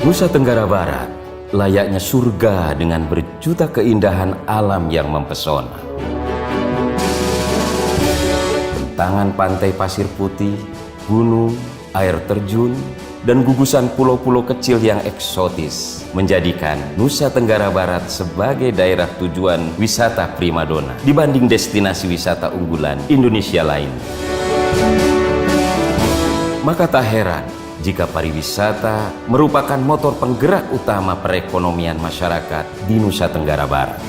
Nusa Tenggara Barat layaknya surga dengan berjuta keindahan alam yang mempesona. Bentangan pantai pasir putih, gunung, air terjun, dan gugusan pulau-pulau kecil yang eksotis menjadikan Nusa Tenggara Barat sebagai daerah tujuan wisata primadona dibanding destinasi wisata unggulan Indonesia lain. Maka tak heran jika pariwisata merupakan motor penggerak utama perekonomian masyarakat di Nusa Tenggara Barat.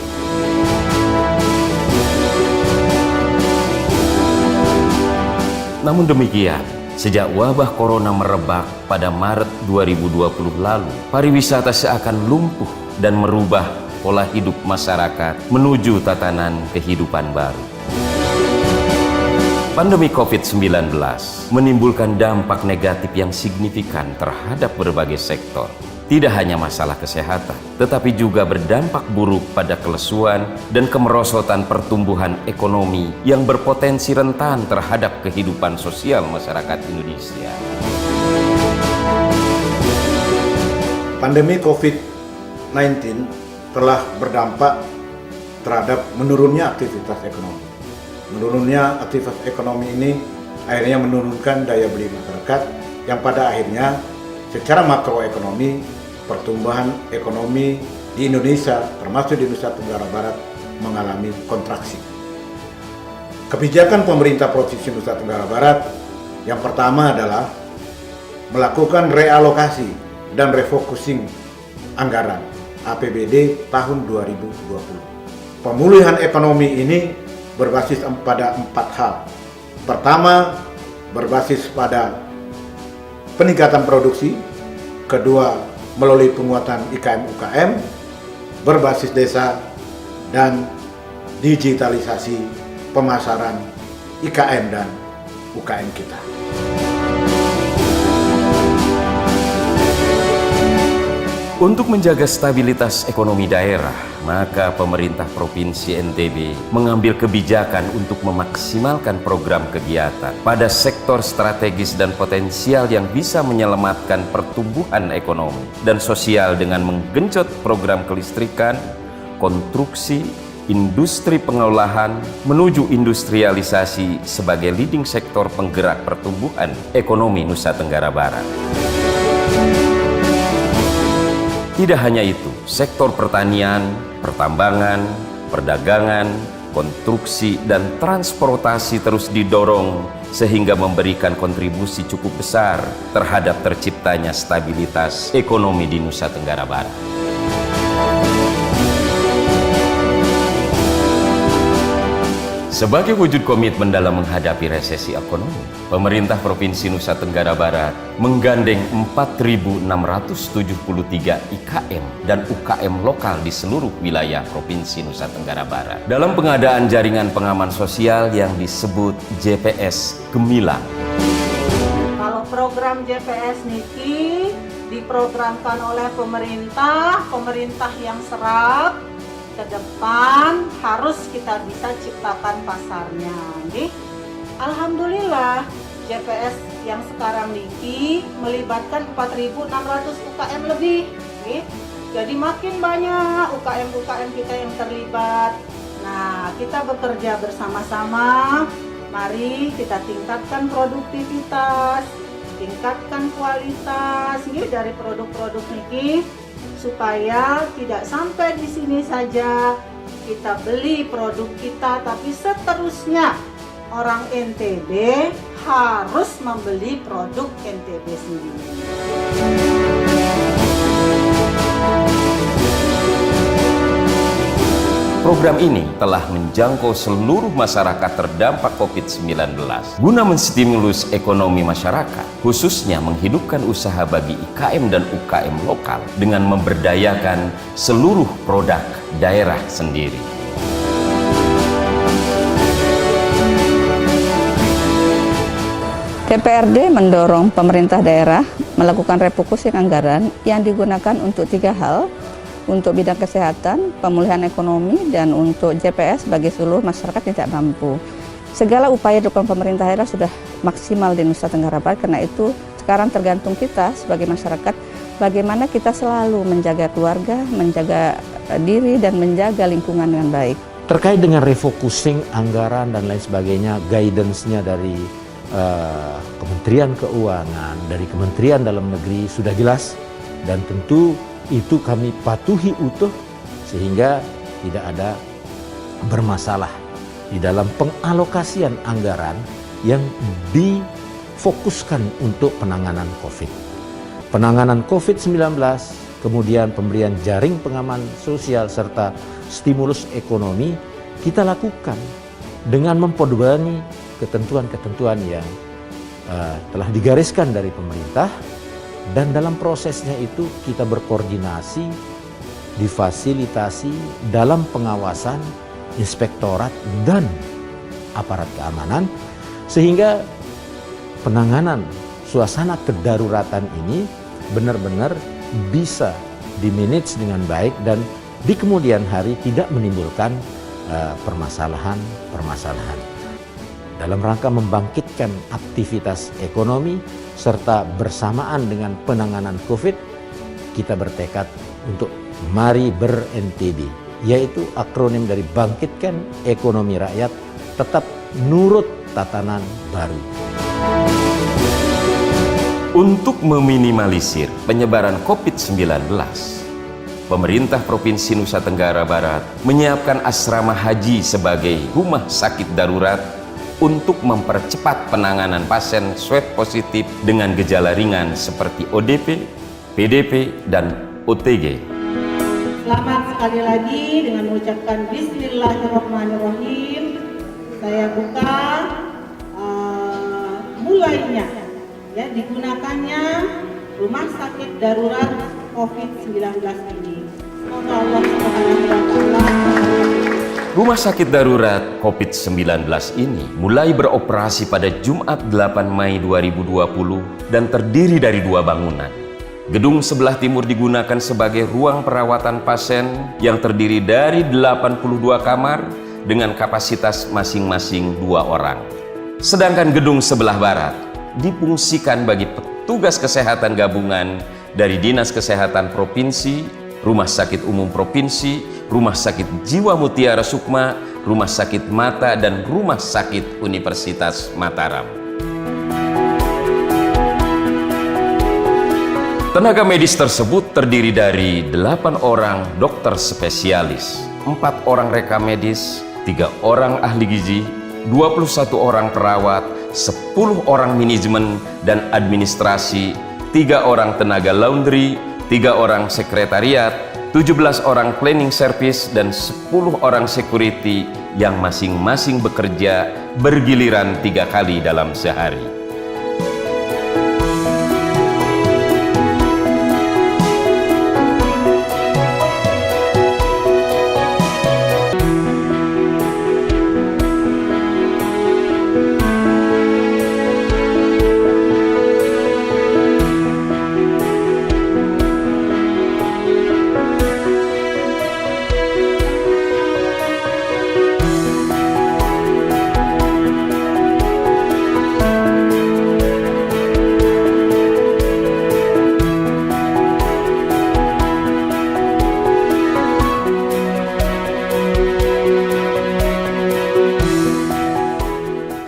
Namun demikian, sejak wabah corona merebak pada Maret 2020 lalu, pariwisata seakan lumpuh dan merubah pola hidup masyarakat menuju tatanan kehidupan baru. Pandemi COVID-19 menimbulkan dampak negatif yang signifikan terhadap berbagai sektor. Tidak hanya masalah kesehatan, tetapi juga berdampak buruk pada kelesuan dan kemerosotan pertumbuhan ekonomi yang berpotensi rentan terhadap kehidupan sosial masyarakat Indonesia. Pandemi COVID-19 telah berdampak terhadap menurunnya aktivitas ekonomi. Menurunnya aktivitas ekonomi ini akhirnya menurunkan daya beli masyarakat yang pada akhirnya secara makroekonomi pertumbuhan ekonomi di Indonesia termasuk di Nusa Tenggara Barat mengalami kontraksi. Kebijakan pemerintah Provinsi Nusa Tenggara Barat yang pertama adalah melakukan realokasi dan refocusing anggaran APBD tahun 2020. Pemulihan ekonomi ini berbasis pada 4 hal. Pertama, berbasis pada peningkatan produksi. Kedua, melalui penguatan IKM-UKM, berbasis desa, dan digitalisasi pemasaran IKM dan UKM kita. Untuk menjaga stabilitas ekonomi daerah, maka pemerintah Provinsi NTB mengambil kebijakan untuk memaksimalkan program kegiatan pada sektor strategis dan potensial yang bisa menyelamatkan pertumbuhan ekonomi dan sosial dengan menggenjot program kelistrikan, konstruksi, industri pengolahan menuju industrialisasi sebagai leading sektor penggerak pertumbuhan ekonomi Nusa Tenggara Barat. Tidak hanya itu, sektor pertanian, pertambangan, perdagangan, konstruksi, dan transportasi terus didorong sehingga memberikan kontribusi cukup besar terhadap terciptanya stabilitas ekonomi di Nusa Tenggara Barat. Sebagai wujud komitmen dalam menghadapi resesi ekonomi, pemerintah Provinsi Nusa Tenggara Barat menggandeng 4.673 IKM dan UKM lokal di seluruh wilayah Provinsi Nusa Tenggara Barat dalam pengadaan jaringan pengaman sosial yang disebut JPS Gemilang. Kalau program JPS Niki diprogramkan oleh pemerintah yang serap, ke depan harus kita bisa ciptakan pasarnya. Alhamdulillah JPS yang sekarang niki melibatkan 4.600 UKM lebih. Jadi makin banyak UKM kita yang terlibat. Nah, kita bekerja bersama-sama. Mari kita tingkatkan produktivitas, tingkatkan kualitas dari produk-produk niki, supaya tidak sampai di sini saja kita beli produk kita, tapi seterusnya orang NTB harus membeli produk NTB sendiri. Program ini telah menjangkau seluruh masyarakat terdampak COVID-19 guna menstimulus ekonomi masyarakat, khususnya menghidupkan usaha bagi IKM dan UKM lokal dengan memberdayakan seluruh produk daerah sendiri. DPRD mendorong pemerintah daerah melakukan refocusing anggaran yang digunakan untuk 3 hal, untuk bidang kesehatan, pemulihan ekonomi, dan untuk JPS bagi seluruh masyarakat yang tidak mampu. Segala upaya dukungan pemerintah daerah sudah maksimal di Nusa Tenggara Barat, karena itu sekarang tergantung kita sebagai masyarakat bagaimana kita selalu menjaga keluarga, menjaga diri, dan menjaga lingkungan dengan baik. Terkait dengan refocusing anggaran dan lain sebagainya, guidance-nya dari Kementerian Keuangan, dari Kementerian Dalam Negeri sudah jelas, dan tentu itu kami patuhi utuh sehingga tidak ada bermasalah di dalam pengalokasian anggaran yang difokuskan untuk penanganan COVID. Penanganan COVID-19, kemudian pemberian jaring pengaman sosial serta stimulus ekonomi kita lakukan dengan memperdomani ketentuan-ketentuan yang telah digariskan dari pemerintah, dan dalam prosesnya itu kita berkoordinasi, difasilitasi dalam pengawasan inspektorat dan aparat keamanan, sehingga penanganan suasana kedaruratan ini benar-benar bisa dimanage dengan baik dan di kemudian hari tidak menimbulkan permasalahan-permasalahan. Dalam rangka membangkitkan aktivitas ekonomi serta bersamaan dengan penanganan COVID, kita bertekad untuk Mari Ber-NTB, yaitu akronim dari Bangkitkan Ekonomi Rakyat Tetap Nurut Tatanan Baru. Untuk meminimalisir penyebaran COVID-19, pemerintah Provinsi Nusa Tenggara Barat menyiapkan asrama haji sebagai rumah sakit darurat untuk mempercepat penanganan pasien swab positif dengan gejala ringan seperti ODP, PDP, dan OTG. Selamat sekali lagi dengan mengucapkan Bismillahirrahmanirrahim. Saya buka mulainya ya digunakannya rumah sakit darurat COVID-19 ini. Semoga Allah Subhanahu wa Ta'ala. Rumah sakit darurat COVID-19 ini mulai beroperasi pada Jumat 8 Mei 2020 dan terdiri dari 2 bangunan. Gedung sebelah timur digunakan sebagai ruang perawatan pasien yang terdiri dari 82 kamar dengan kapasitas masing-masing 2 orang. Sedangkan gedung sebelah barat difungsikan bagi petugas kesehatan gabungan dari Dinas Kesehatan Provinsi, Rumah Sakit Umum Provinsi, Rumah Sakit Jiwa Mutiara Sukma, Rumah Sakit Mata, dan Rumah Sakit Universitas Mataram. Tenaga medis tersebut terdiri dari 8 orang dokter spesialis, 4 orang rekam medis, 3 orang ahli gizi, 21 orang perawat, 10 orang manajemen dan administrasi, 3 orang tenaga laundry, 3 orang sekretariat, 17 orang cleaning service, dan 10 orang security yang masing-masing bekerja bergiliran 3 kali dalam sehari.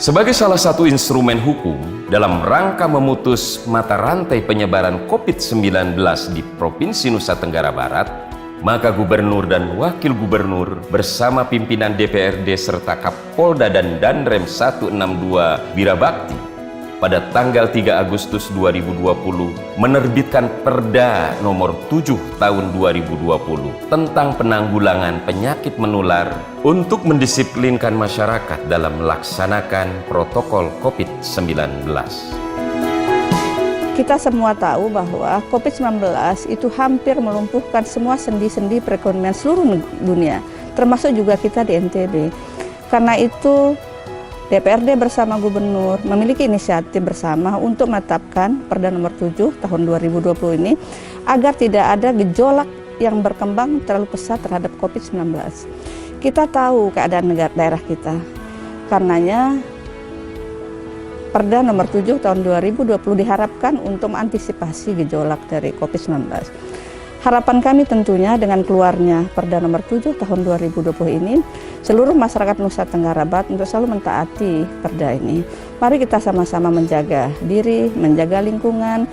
Sebagai salah satu instrumen hukum dalam rangka memutus mata rantai penyebaran COVID-19 di Provinsi Nusa Tenggara Barat, maka Gubernur dan Wakil Gubernur bersama pimpinan DPRD serta Kapolda dan Danrem 162 Wirabakti pada tanggal 3 Agustus 2020 menerbitkan Perda nomor 7 tahun 2020 tentang penanggulangan penyakit menular untuk mendisiplinkan masyarakat dalam melaksanakan protokol COVID-19. Kita semua tahu bahwa COVID-19 itu hampir melumpuhkan semua sendi-sendi perekonomian seluruh dunia, termasuk juga kita di NTB. Karena itu DPRD bersama Gubernur memiliki inisiatif bersama untuk menetapkan Perda nomor 7 tahun 2020 ini agar tidak ada gejolak yang berkembang terlalu pesat terhadap COVID-19. Kita tahu keadaan daerah kita, karenanya Perda nomor 7 tahun 2020 diharapkan untuk mengantisipasi gejolak dari COVID-19. Harapan kami tentunya dengan keluarnya Perda nomor 7 tahun 2020 ini, seluruh masyarakat Nusa Tenggara Barat untuk selalu mentaati Perda ini. Mari kita sama-sama menjaga diri, menjaga lingkungan,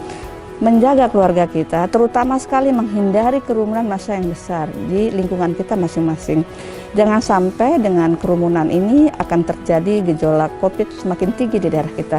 menjaga keluarga kita, terutama sekali menghindari kerumunan massa yang besar di lingkungan kita masing-masing. Jangan sampai dengan kerumunan ini akan terjadi gejolak COVID semakin tinggi di daerah kita.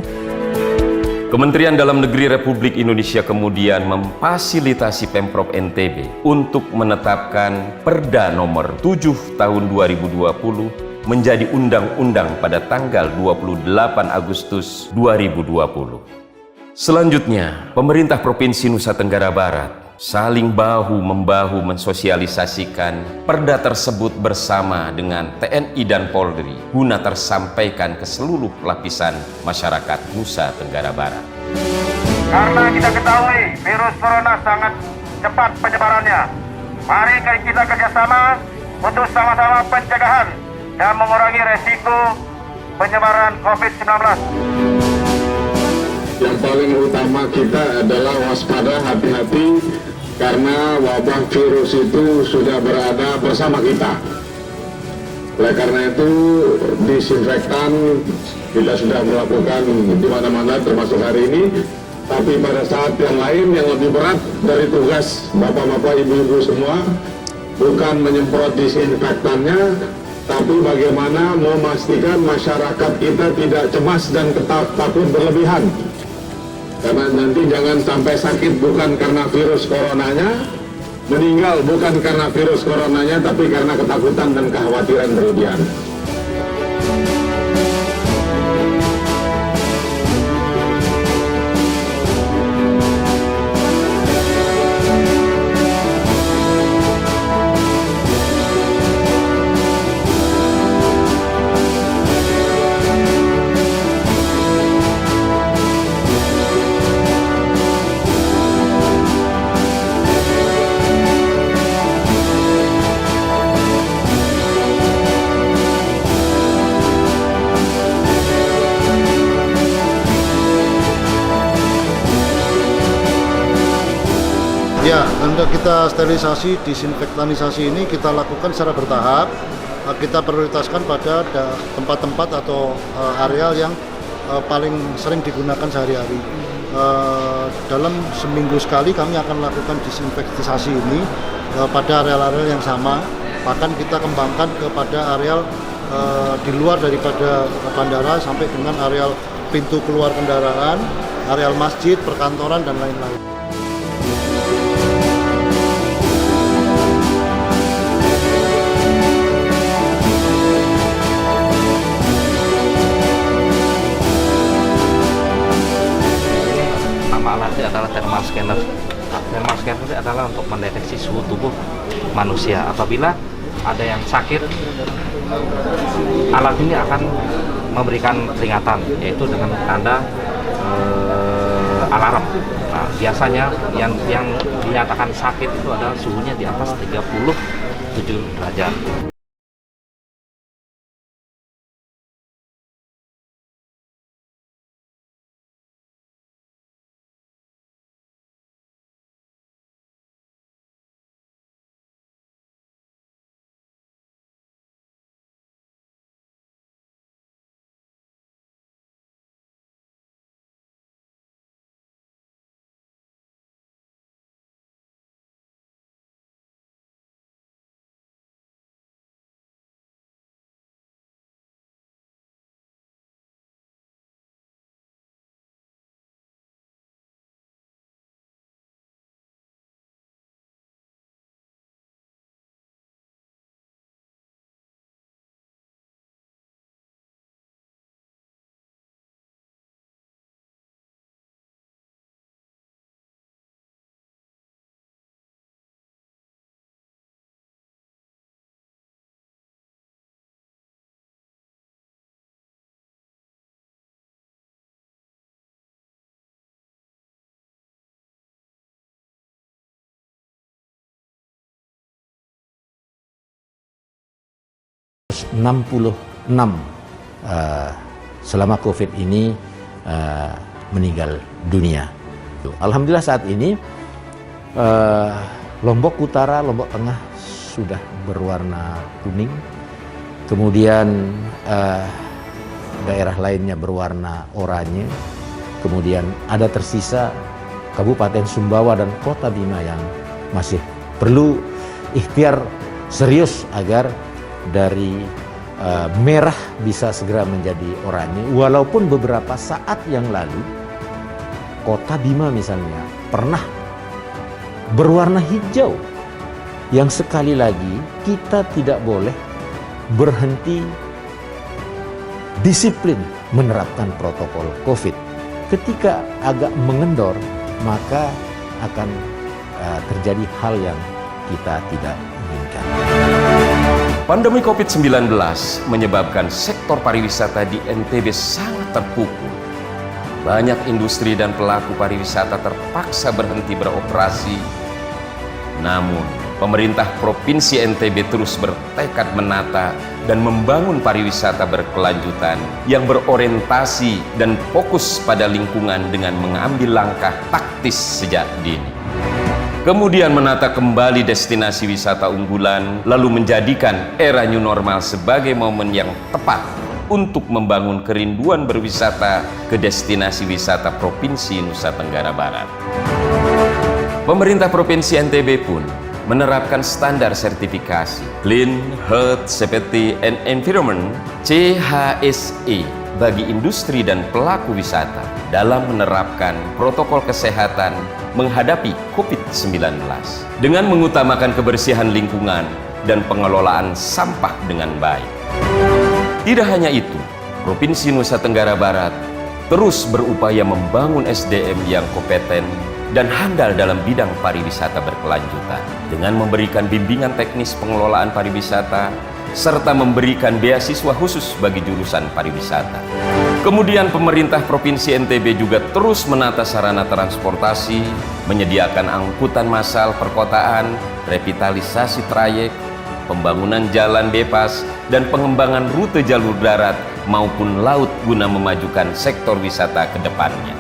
Kementerian Dalam Negeri Republik Indonesia kemudian memfasilitasi Pemprov NTB untuk menetapkan Perda nomor 7 tahun 2020 menjadi undang-undang pada tanggal 28 Agustus 2020. Selanjutnya, pemerintah Provinsi Nusa Tenggara Barat saling bahu-membahu mensosialisasikan Perda tersebut bersama dengan TNI dan Polri guna tersampaikan ke seluruh lapisan masyarakat Nusa Tenggara Barat. Karena kita ketahui virus corona sangat cepat penyebarannya, mari kita kerjasama untuk sama-sama pencegahan dan mengurangi resiko penyebaran COVID-19. Yang paling utama kita adalah waspada, hati-hati, karena wabah virus itu sudah berada bersama kita. Oleh karena itu, disinfektan kita sudah melakukan di mana-mana termasuk hari ini. Tapi pada saat yang lain yang lebih berat dari tugas bapak-bapak, ibu-ibu semua, bukan menyemprot disinfektannya, tapi bagaimana memastikan masyarakat kita tidak cemas dan takut berlebihan. Karena nanti jangan sampai sakit bukan karena virus coronanya, meninggal bukan karena virus coronanya, tapi karena ketakutan dan kekhawatiran berlebihan. Ya, untuk kita sterilisasi, disinfektanisasi ini kita lakukan secara bertahap. Kita prioritaskan pada tempat-tempat atau areal yang paling sering digunakan sehari-hari. Dalam seminggu sekali kami akan lakukan disinfektanisasi ini pada areal-areal yang sama. Bahkan kita kembangkan kepada areal di luar daripada bandara sampai dengan areal pintu keluar kendaraan, areal masjid, perkantoran, dan lain-lain. Alatnya adalah thermal scanner. Thermal scanner itu adalah untuk mendeteksi suhu tubuh manusia. Apabila ada yang sakit, alat ini akan memberikan peringatan, yaitu dengan tanda alarm. Nah, biasanya yang dinyatakan sakit itu adalah suhunya di atas 37 derajat. Selama COVID ini meninggal dunia. Alhamdulillah saat ini Lombok Utara, Lombok Tengah sudah berwarna kuning, kemudian daerah lainnya berwarna oranye, kemudian ada tersisa Kabupaten Sumbawa dan Kota Bima yang masih perlu ikhtiar serius agar dari merah bisa segera menjadi oranye. Walaupun beberapa saat yang lalu Kota Bima misalnya pernah berwarna hijau, yang sekali lagi kita tidak boleh berhenti disiplin menerapkan protokol COVID. Ketika agak mengendor, maka akan terjadi hal yang kita tidak inginkan. Pandemi COVID-19 menyebabkan sektor pariwisata di NTB sangat terpukul. Banyak industri dan pelaku pariwisata terpaksa berhenti beroperasi. Namun, pemerintah Provinsi NTB terus bertekad menata dan membangun pariwisata berkelanjutan yang berorientasi dan fokus pada lingkungan dengan mengambil langkah taktis sejak dini. Kemudian menata kembali destinasi wisata unggulan, lalu menjadikan era new normal sebagai momen yang tepat untuk membangun kerinduan berwisata ke destinasi wisata Provinsi Nusa Tenggara Barat. Pemerintah Provinsi NTB pun menerapkan standar sertifikasi Clean Health Safety and Environment CHSE bagi industri dan pelaku wisata dalam menerapkan protokol kesehatan menghadapi COVID-19 dengan mengutamakan kebersihan lingkungan dan pengelolaan sampah dengan baik. Tidak hanya itu, Provinsi Nusa Tenggara Barat terus berupaya membangun SDM yang kompeten dan handal dalam bidang pariwisata berkelanjutan dengan memberikan bimbingan teknis pengelolaan pariwisata serta memberikan beasiswa khusus bagi jurusan pariwisata. Kemudian pemerintah Provinsi NTB juga terus menata sarana transportasi, menyediakan angkutan massal perkotaan, revitalisasi trayek, pembangunan jalan bebas, dan pengembangan rute jalur darat maupun laut guna memajukan sektor wisata ke depannya.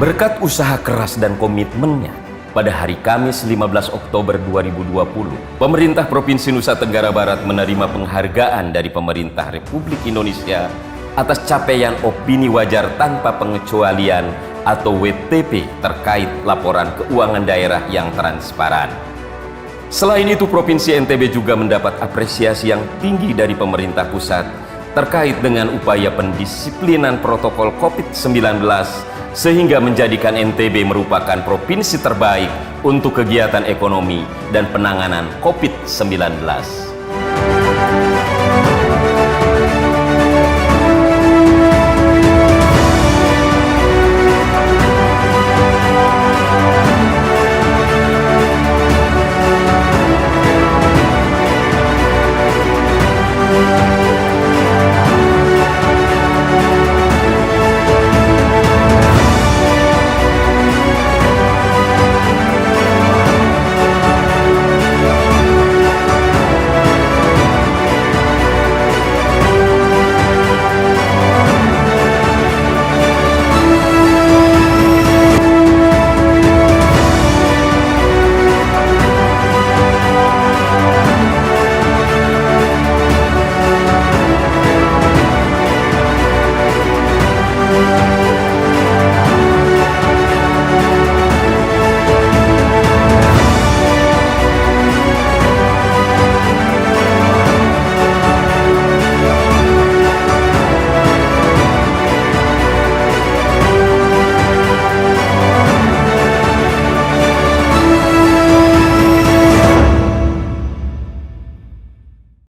Berkat usaha keras dan komitmennya, pada hari Kamis 15 Oktober 2020, pemerintah Provinsi Nusa Tenggara Barat menerima penghargaan dari pemerintah Republik Indonesia atas capaian opini wajar tanpa pengecualian atau WTP terkait laporan keuangan daerah yang transparan. Selain itu, Provinsi NTB juga mendapat apresiasi yang tinggi dari pemerintah pusat terkait dengan upaya pendisiplinan protokol COVID-19 sehingga menjadikan NTB merupakan provinsi terbaik untuk kegiatan ekonomi dan penanganan COVID-19.